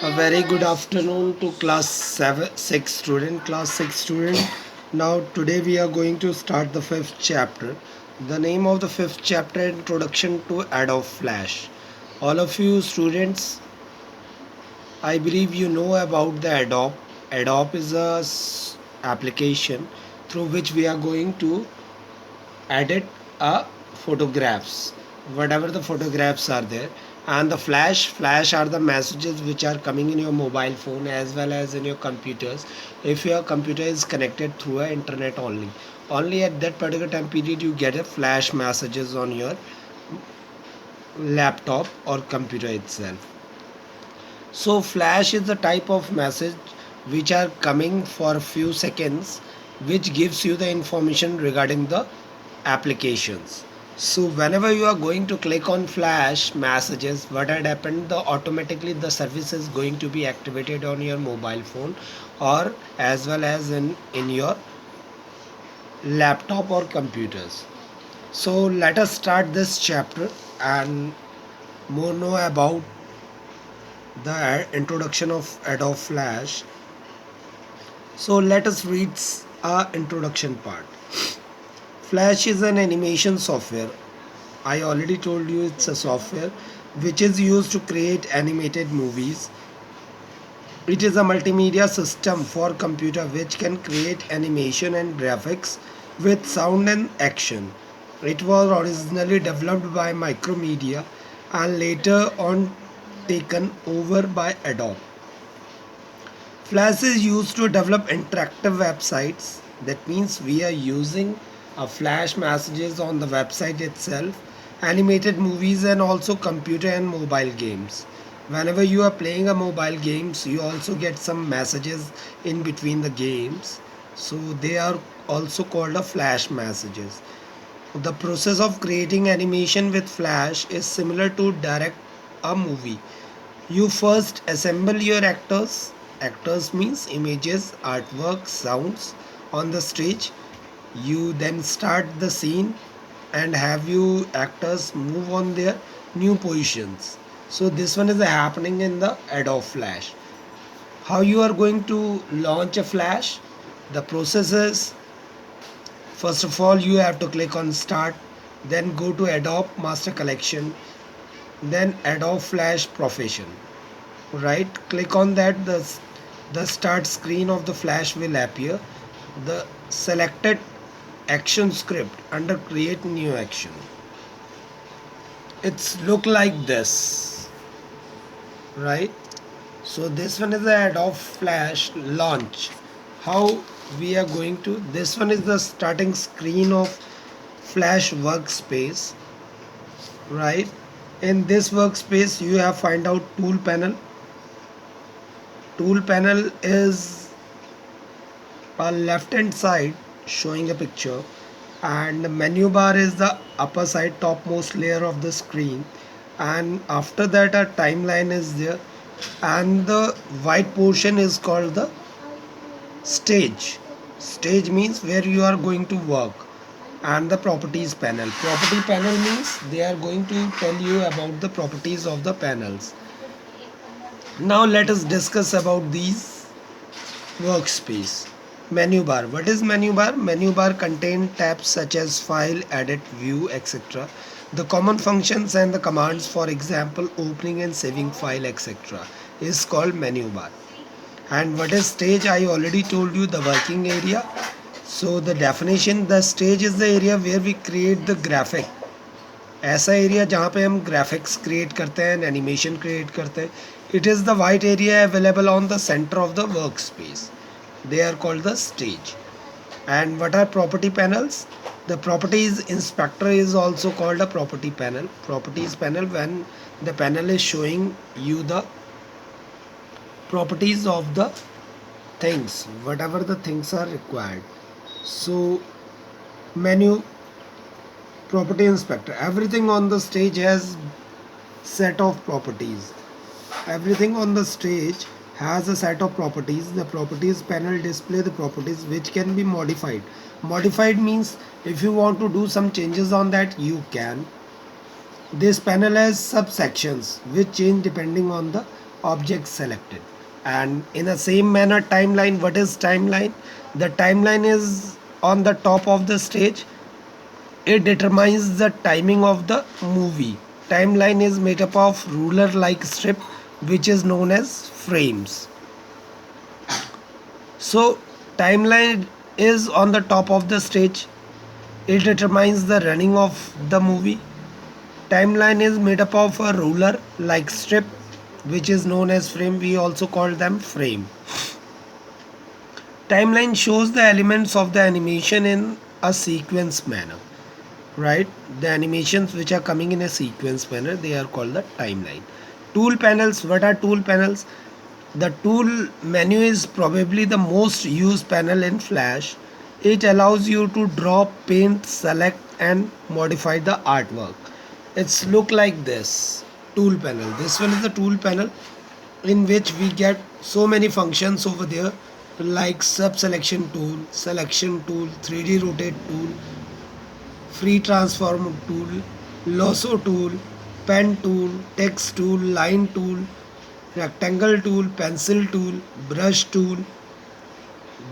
A very good afternoon to class 6 student. Now today we are going to start the fifth chapter. The name of the fifth chapter, Introduction to Adobe Flash. All of you students, I believe you know about the Adobe. Adobe is a application through which we are going to edit photographs, whatever the photographs are there. And the flash are the messages which are coming in your mobile phone as well as in your computers. If your computer is connected through a internet only at that particular time period you get a flash messages on your laptop or computer itself. So flash is the type of message which are coming for a few seconds, which gives you the information regarding the applications. So whenever you are going to click on flash messages, what had happened, the automatically the service is going to be activated on your mobile phone or as well as in your laptop or computers. So let us start this chapter and more know about the introduction of Adobe Flash. So let us read our introduction part. Flash is an animation software. I already told you it's a software which is used to create animated movies. It is a multimedia system for computer which can create animation and graphics with sound and action. It was originally developed by Micromedia and later on taken over by Adobe. Flash is used to develop interactive websites. That means we are using a flash messages on the website itself, animated movies and also computer and mobile games. Whenever you are playing a mobile games, you also get some messages in between the games. So they are also called a flash messages. The process of creating animation with flash is similar to direct a movie. You first assemble your actors. Actors means images, artwork, sounds on the stage. You then start the scene and have you actors move on their new positions. So this one is happening in the Adobe Flash. How you are going to launch a flash? The process is, first of all you have to click on start, then go to Adobe Master Collection, then Adobe Flash Profession. Right click on that, the start screen of the flash will appear. The selected action script under create new action, it's look like this, right? So this one is the Adobe Flash launch. How we are going to, this one is the starting screen of Flash workspace, right? In this workspace you have find out tool panel. Tool panel is a left hand side showing a picture, and the menu bar is the upper side topmost layer of the screen, and after that a timeline is there, and the white portion is called the stage. Stage means where you are going to work. And the properties panel, property panel means they are going to tell you about the properties of the panels. Now let us discuss about these workspace. Menu bar. What is menu bar? Menu bar contain tabs such as file, edit, view, etc. The common functions and the commands, for example, opening and saving file, etc., is called menu bar. And what is stage? I already told you the working area. So the definition, the stage is the area where we create the graphic. ऐसा area जहाँ पे हम graphics create करते हैं, animation create करते हैं. It is the white area available on the centre of the work space. They are called the stage. And what are property panels? The properties inspector is also called a property panel. Properties panel, when the panel is showing you the properties of the things, whatever the things are required. So menu, property inspector, everything on the stage has set of properties. Everything on the stage has a set of properties. The properties panel display the properties which can be modified. Modified means if you want to do some changes on that, you can. This panel has subsections which change depending on the object selected. And in the same manner, timeline, what is timeline? The timeline is on the top of the stage. It determines the timing of the movie. Timeline is made up of ruler like strip which is known as frames. So timeline is on the top of the stage. It determines the running of the movie. Timeline is made up of a ruler like strip which is known as frame. We also call them frame. Timeline shows the elements of the animation in a sequence manner, right? The animations which are coming in a sequence manner, they are called the timeline. Tool panels. What are tool panels? The tool menu is probably the most used panel in Flash. It allows you to draw, paint, select and modify the artwork. It's look like this tool panel. This one is the tool panel in which we get so many functions over there, like sub selection tool, selection tool, 3D rotate tool, free transform tool, lasso tool, pen tool, text tool, line tool, rectangle tool, pencil tool, brush tool,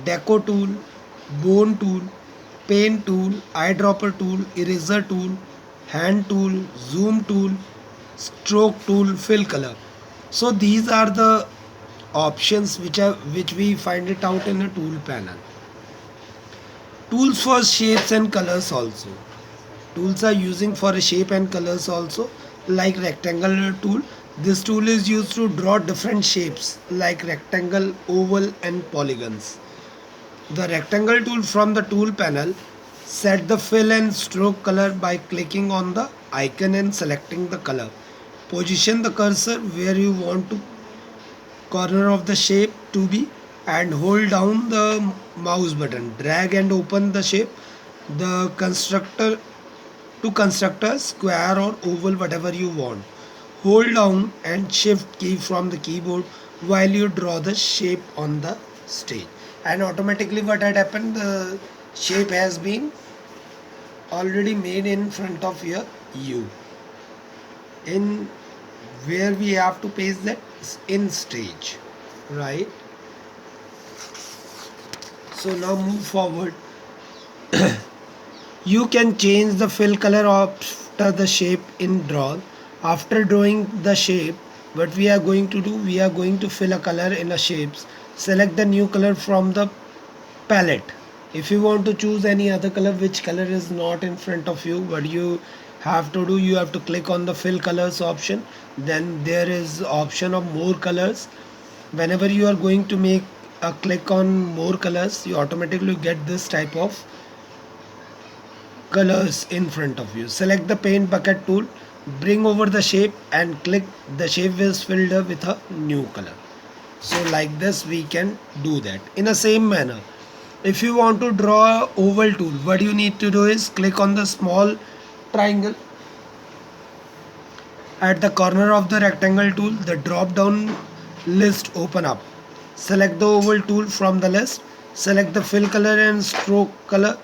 deco tool, bone tool, paint tool, eyedropper tool, eraser tool, hand tool, zoom tool, stroke tool, fill color. So these are the options which we find it out in a tool panel. Tools for shapes and colors also. Tools are using for a shape and colors also, like rectangular tool. This tool is used to draw different shapes like rectangle, oval and polygons. The rectangle tool from the tool panel, set the fill and stroke color by clicking on the icon and selecting the color. Position the cursor where you want to corner of the shape to be and hold down the mouse button. Drag and open the shape. The constructor to construct a square or oval, whatever you want. Hold down and shift key from the keyboard while you draw the shape on the stage. And automatically what had happened, the shape has been already made in front of your you. In where we have to paste that in stage, right? So now move forward. You can change the fill color after the shape in draw. After drawing the shape, what we are going to do, we are going to fill a color in a shapes. Select the new color from the palette. If you want to choose any other color which color is not in front of you, what you have to do, you have to click on the fill colors option. Then there is option of more colors. Whenever you are going to make a click on more colors, you automatically get this type of colors in front of you. Select the paint bucket tool, bring over the shape and click. The shape is filled up with a new color. So like this we can do that. In the same manner, if you want to draw a oval tool, what you need to do is click on the small triangle at the corner of the rectangle tool. The drop down list open up. Select the oval tool from the list. Select the fill color and stroke color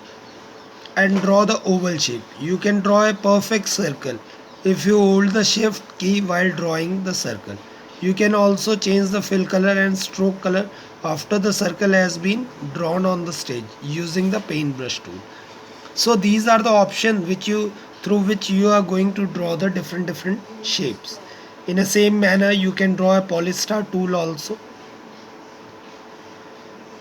and draw the oval shape. You can draw a perfect circle if you hold the shift key while drawing the circle. You can also change the fill color and stroke color after the circle has been drawn on the stage using the paintbrush tool. So these are the options through which you are going to draw the different shapes. In the same manner, you can draw a polystar tool also.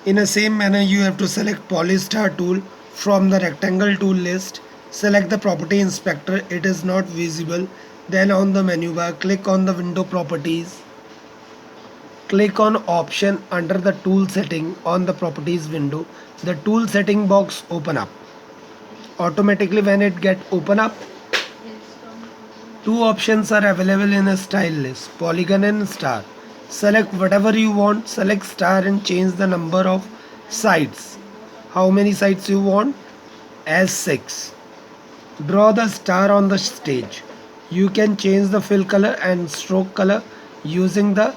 In the same manner, you have to select polystar tool from the rectangle tool list. Select the property inspector, it is not visible. Then on the menu bar, click on the window properties. Click on option under the tool setting on the properties window. The tool setting box open up. Automatically when it get open up, two options are available in a style list, polygon and star. Select whatever you want. Select star and change the number of sides. How many sides you want? As 6. Draw the star on the stage. You can change the fill color and stroke color using the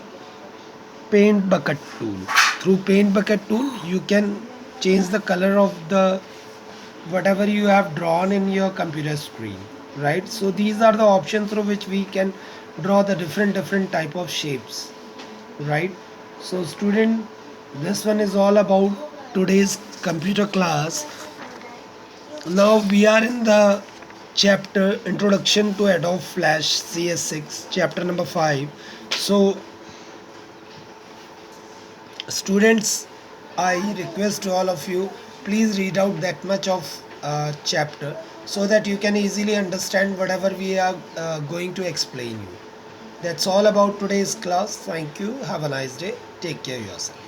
paint bucket tool. Through paint bucket tool you can change the color of the whatever you have drawn in your computer screen, right? So these are the options through which we can draw the different type of shapes. right? So student, this one is all about today's computer class. Now we are in the chapter Introduction to Adobe Flash CS6, chapter number 5. So students, I request to all of you, please read out that much of chapter so that you can easily understand whatever we are going to explain you. That's all about today's class. Thank you. Have a nice day. Take care of yourself.